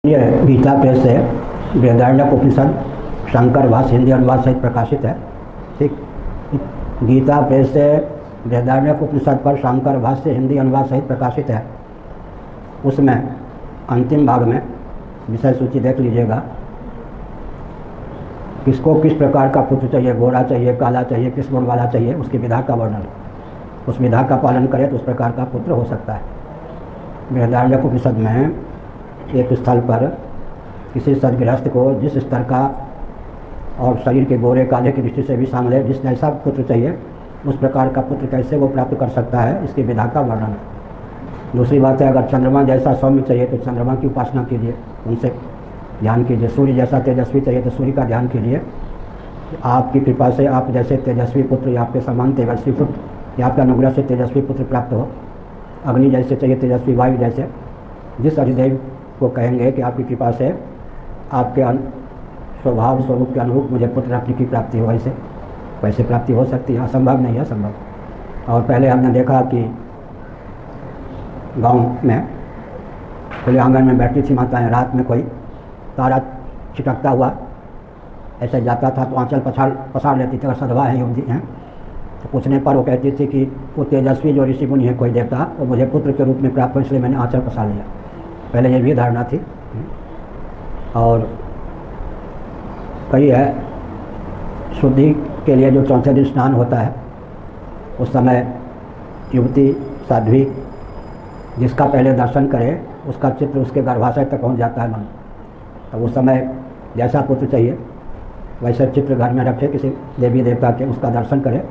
ये गीता प्रेस से बृहदारण्यक उपनिषद शंकर भाष्य हिंदी अनुवाद सहित प्रकाशित है। ठीक, गीता प्रेस से बृहदारण्यक उपनिषद पर शंकर भाष्य हिंदी अनुवाद सहित प्रकाशित है। उसमें अंतिम भाग में विषय सूची देख लीजिएगा। किसको किस प्रकार का पुत्र चाहिए, गोरा चाहिए, काला चाहिए, किस गुण वाला चाहिए, उसकी विधा का वर्णन। उस विधा का पालन करे तो उस प्रकार का पुत्र हो सकता है। बृहदारण्यक उपनिषद में एक स्थल पर किसी सदगृहस्थ को जिस स्तर का और शरीर के गोरे काले की दृष्टि से भी शामिल है, जिस जैसा पुत्र चाहिए उस प्रकार का पुत्र कैसे वो प्राप्त कर सकता है, इसकी विधा का वर्णन है। दूसरी बात है, अगर चंद्रमा जैसा सौम्य चाहिए तो चंद्रमा की उपासना कीजिए, उनसे ध्यान कीजिए। सूर्य जैसा तेजस्वी चाहिए तो सूर्य का ध्यान कीजिए। आपकी कृपा से आप जैसे तेजस्वी पुत्र या आपके समान तेजस्वी पुत्र या आपके अनुग्रह से तेजस्वी पुत्र प्राप्त हो। अग्नि जैसे चाहिए, तेजस्वी वायु जैसे, जिस अधिदेव को कहेंगे कि आपकी कृपा से आपके स्वभाव स्वरूप के अनुरूप मुझे पुत्र रत्न की प्राप्ति हो, वैसे प्राप्ति हो सकती है। असंभव नहीं है, संभव। और पहले हमने देखा कि गांव में खुले आंगन में बैठी थी माताएं, रात में कोई तारा छिटकता हुआ ऐसे जाता था तो आंचल पसार लेती थी। अगर सधवा है युवती हैं तो पूछने पर वो कहती थी कि वो तेजस्वी जो ऋषि मुनि है कोई देवता, वो मुझे पुत्र के रूप में प्राप्त हो, इसलिए मैंने आंचल पसार लिया। पहले ये भी धारणा थी। और कई है, शुद्धि के लिए जो चौथे दिन स्नान होता है उस समय युवती साध्वी जिसका पहले दर्शन करे उसका चित्र उसके गर्भाशय तक पहुंच जाता है मन। तो उस समय जैसा पुत्र चाहिए वैसे चित्र घर में रखे किसी देवी देवता के, उसका दर्शन करे।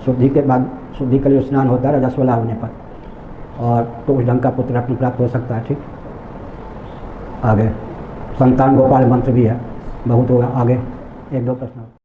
शुद्धि के बाद शुद्धि के लिए स्नान होता है रजस्वला होने पर, और तो उस ढंग का पुत्र रत्न प्राप्त हो सकता है। ठीक, आगे संतान गोपाल मंत्र भी है, बहुत होगा। आगे एक दो प्रश्न।